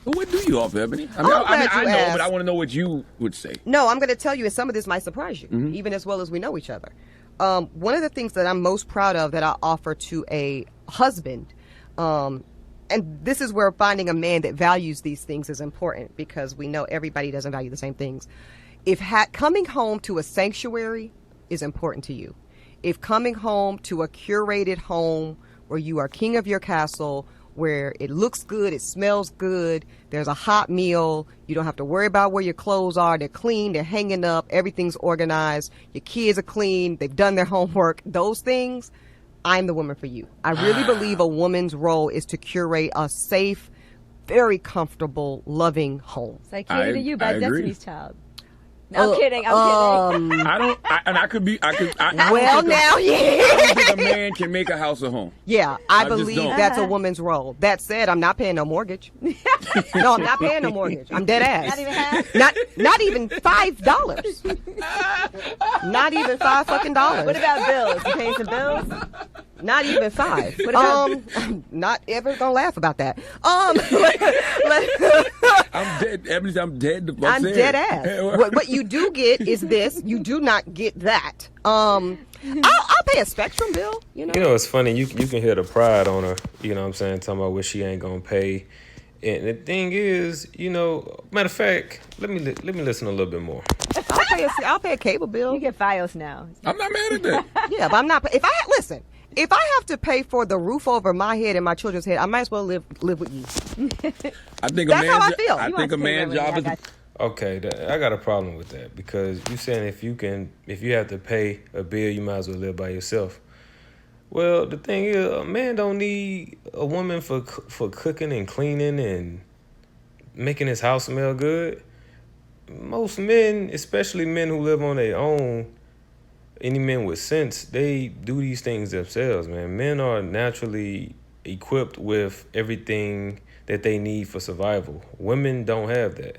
But what do you offer, Ebony? I'm glad I you know, asked. but I want to know what you would say. No, I'm going to tell you, and some of this might surprise you, even as well as we know each other. One of the things that I'm most proud of that I offer to a husband, and this is where finding a man that values these things is important, because we know everybody doesn't value the same things. If coming home to a sanctuary is important to you, if coming home to a curated home where you are king of your castle, where it looks good, it smells good, there's a hot meal, you don't have to worry about where your clothes are, they're clean, they're hanging up, everything's organized, your kids are clean, they've done their homework, those things, I'm the woman for you. I really believe a woman's role is to curate a safe, very comfortable, loving home. It's like Katie to You by agree. Destiny's Child. No, I'm kidding. I'm kidding. I don't think a man can make a house a home. Yeah, I just believe don't. that's a woman's role. That said, I'm not paying no mortgage. No, I'm not paying no mortgage. I'm dead ass. Not even half? Not even $5. Not even $5 What about bills? You paying some bills? Not even $5. What about I'm not ever gonna laugh about that. I'm dead. Ebony, I'm dead. I'm dead ass. What you do get is this. You do not get that. I'll pay a Spectrum bill. You know, it's funny. You can hear the pride on her. You know what I'm saying? Talking about what she ain't gonna pay. And the thing is, you know, matter of fact, let me listen a little bit more. I'll pay a cable bill. You get FiOS now. I'm not mad at that. Yeah, but I'm not. If I have to pay for the roof over my head and my children's head, I might as well live with you. I think That's how I feel. I think a man's job is. Okay, I got a problem with that, because you saying if you have to pay a bill, you might as well live by yourself. Well, the thing is, a man don't need a woman for cooking and cleaning and making his house smell good. Most men, especially men who live on their own, any men with sense, they do these things themselves, man. Men are naturally equipped with everything that they need for survival. Women don't have that.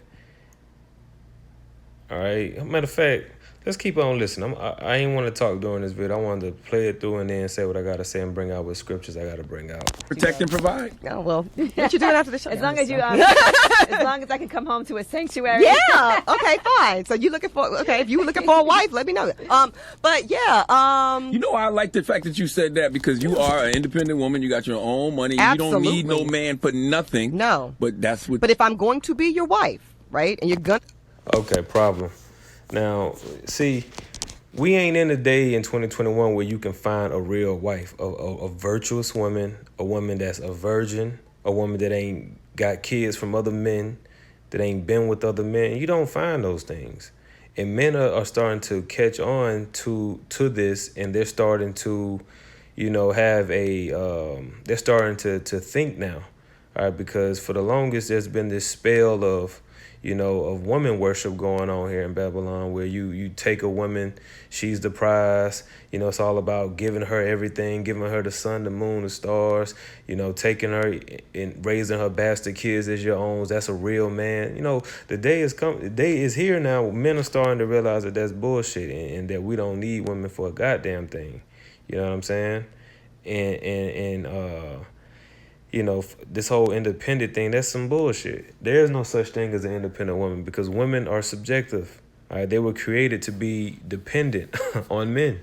All right. Matter of fact, let's keep on listening. I ain't want to talk during this video. I wanted to play it through and then say what I got to say and bring out what scriptures I got to bring out. Protect and provide. Oh, well, what you doing after the show? As long as you, as long as I can come home to a sanctuary. Yeah. Okay. Fine. So you looking for? Okay. If you were looking for a wife, let me know. But yeah. You know, I like the fact that you said that, because you are an independent woman. You got your own money. Absolutely. You don't need no man for nothing. No. But that's what. But if I'm going to be your wife, right, and you're gonna. Okay, problem. Now, see, we ain't in a day in 2021 where you can find a real wife, a virtuous woman, a woman that's a virgin, a woman that ain't got kids from other men, that ain't been with other men. You don't find those things. And men are starting to catch on to this, and they're starting to, you know, have they're starting to think now, all right, because for the longest there's been this spell of, you know, of woman worship going on here in Babylon, where you take a woman, she's the prize. You know, it's all about giving her everything, giving her the sun, the moon, the stars, you know, taking her and raising her bastard kids as your own. That's a real man. You know, the day is here now. Men are starting to realize that that's bullshit, and that we don't need women for a goddamn thing. You know what I'm saying? And you know, this whole independent thing, that's some bullshit. There is no such thing as an independent woman, because women are subjective. All right, they were created to be dependent on men.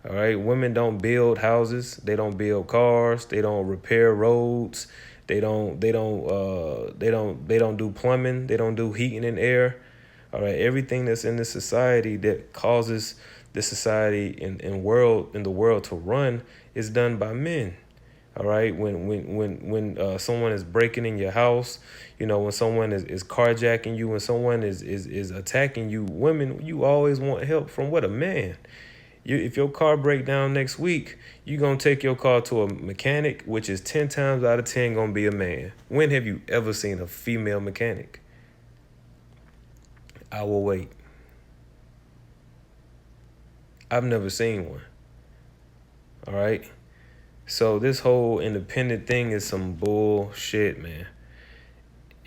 All right, women don't build houses, they don't build cars, they don't repair roads, they don't do plumbing, they don't do heating and air. All right, everything that's in this society that causes the society and the world to run is done by men. All right, when someone is breaking in your house, you know, when someone is carjacking you, when someone is attacking you, women, you always want help from what? A man. If your car break down next week, you're going to take your car to a mechanic, which is 10 times out of 10 going to be a man. When have you ever seen a female mechanic? I will wait. I've never seen one. All right. So this whole independent thing is some bullshit, man.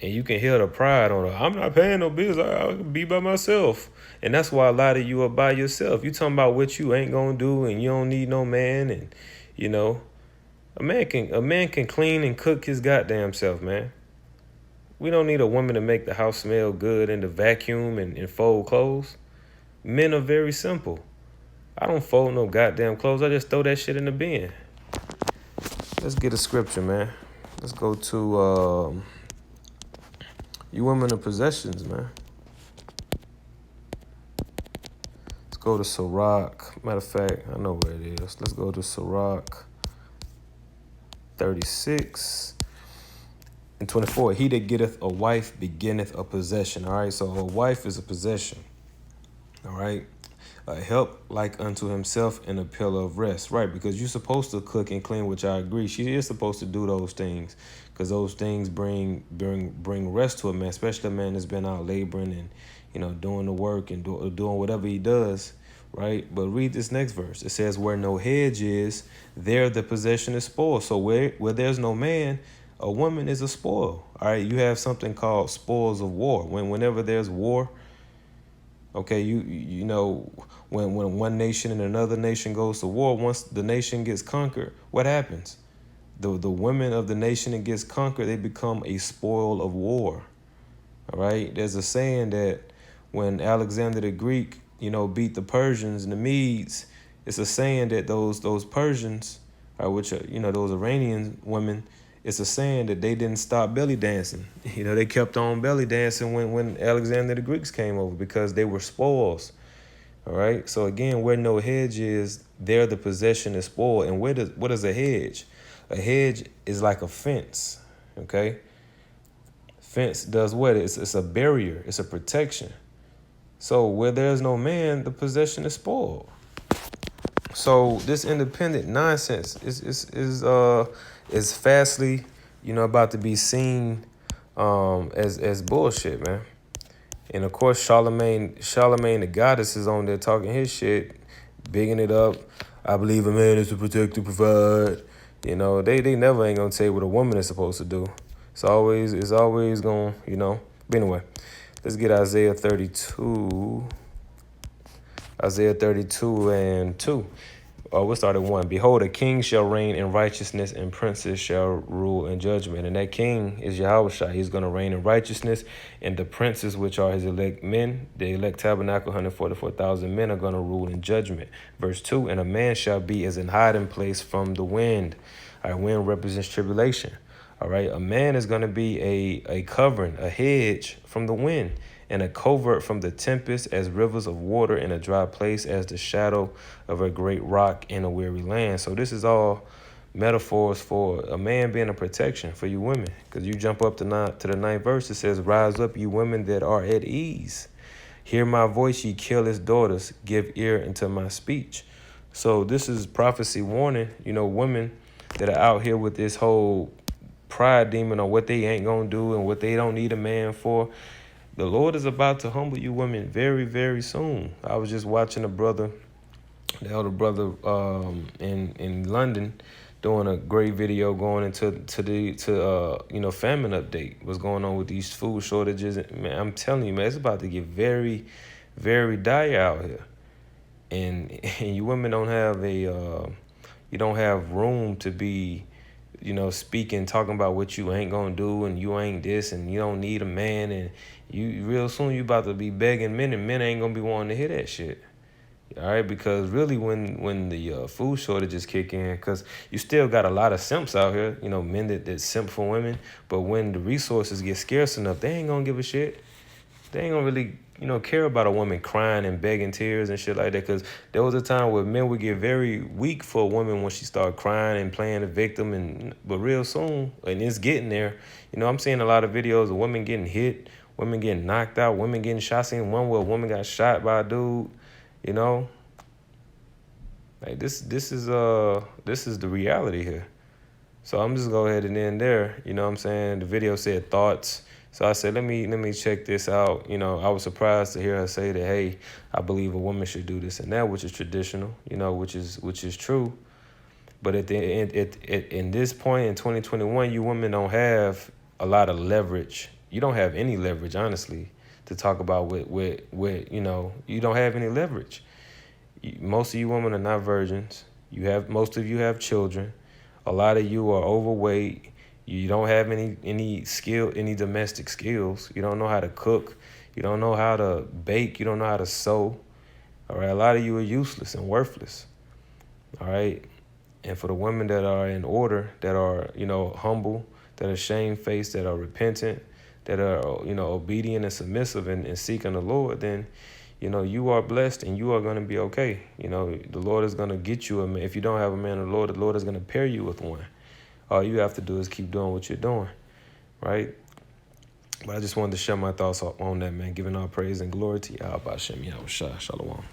And you can hear the pride on her. I'm not paying no bills. I'll be by myself. And that's why a lot of you are by yourself. You talking about what you ain't gonna do, and you don't need no man. And you know, a man can clean and cook his goddamn self, man. We don't need a woman to make the house smell good and to vacuum and fold clothes. Men are very simple. I don't fold no goddamn clothes. I just throw that shit in the bin. Let's get a scripture, man. Let's go to you women of possessions, man. Let's go to Sirach. Matter of fact, I know where it is. Let's go to Sirach 36 and 24. He that getteth a wife beginneth a possession. All right, so a wife is a possession. All right, a help like unto himself and a pillar of rest. Right, because you're supposed to cook and clean, which I agree. She is supposed to do those things because those things bring rest to a man, especially a man that's been out laboring and, you know, doing the work and doing whatever he does. Right, but read this next verse. It says, where no hedge is, there the possession is spoiled. So where there's no man, a woman is a spoil. All right, you have something called spoils of war. Whenever there's war, okay, you know, when one nation and another nation goes to war, once the nation gets conquered, what happens? The women of the nation that gets conquered, they become a spoil of war. All right, there's a saying that when Alexander the Greek, you know, beat the Persians and the Medes, it's a saying that those Persians, which are, you know, those Iranian women, it's a saying that they didn't stop belly dancing. You know, they kept on belly dancing when Alexander the Greeks came over because they were spoils. All right. So again, where no hedge is, there the possession is spoiled. And what is a hedge? A hedge is like a fence. Okay. Fence does what? It's a barrier. It's a protection. So where there's no man, the possession is spoiled. So this independent nonsense is fastly, you know, about to be seen as bullshit, man. And of course, Charlemagne the goddess is on there talking his shit, bigging it up. I believe a man is to protect, to provide. You know, they never ain't gonna tell you what a woman is supposed to do. It's always gonna, you know. But anyway, let's get Isaiah 32. Isaiah 32 and 2. We'll start at 1. Behold, a king shall reign in righteousness, and princes shall rule in judgment. And that king is Yahushua. He's going to reign in righteousness, and the princes, which are his elect men, the elect tabernacle, 144,000 men, are going to rule in judgment. Verse 2, and a man shall be as an hiding place from the wind. All right, wind represents tribulation. All right, a man is going to be a covering, a hedge from the wind, and a covert from the tempest, as rivers of water in a dry place, as the shadow of a great rock in a weary land. So this is all metaphors for a man being a protection for you women. Because you jump up to the 9th verse, it says, rise up, you women that are at ease. Hear my voice, ye careless daughters. Give ear unto my speech. So this is prophecy warning, you know, women that are out here with this whole pride demon on what they ain't going to do and what they don't need a man for. The Lord is about to humble you women very, very soon. I was just watching the elder brother in London doing a great video going into famine update. What's going on with these food shortages. Man, I'm telling you, man, it's about to get very, very dire out here. And you women don't have you don't have room to be, you know, speaking, talking about what you ain't gonna do and you ain't this and you don't need a man, and you real soon you about to be begging men, and men ain't gonna be wanting to hear that shit. All right, because really when the food shortages kick in, because you still got a lot of simps out here, you know, men that simp for women, but when the resources get scarce enough, they ain't gonna give a shit. They ain't gonna really, you know, care about a woman crying and begging tears and shit like that. Because there was a time where men would get very weak for a woman when she started crying and playing the victim. But real soon, and it's getting there. You know, I'm seeing a lot of videos of women getting hit, women getting knocked out, women getting shot. I seen one where a woman got shot by a dude. You know, like this is the reality here. So I'm just go ahead and end there. You know what I'm saying? The video said thoughts. So I said, let me check this out. You know, I was surprised to hear her say that, hey, I believe a woman should do this and that, which is traditional, you know, which is true. But at the end, in this point in 2021, you women don't have a lot of leverage. You don't have any leverage, honestly, to talk about with you know, you don't have any leverage. Most of you women are not virgins. Most of you have children. A lot of you are overweight. You don't have any domestic skills. You don't know how to cook. You don't know how to bake. You don't know how to sew. All right, a lot of you are useless and worthless. All right, and for the women that are in order, that are, humble, that are shamefaced, that are repentant, that are, obedient and submissive and seeking the Lord, then, you are blessed and you are going to be okay. The Lord is going to get you a man. If you don't have a man of the Lord is going to pair you with one. All you have to do is keep doing what you're doing, right? But I just wanted to share my thoughts on that, man, giving all praise and glory to Yahweh Shem Yahushua. Shalom.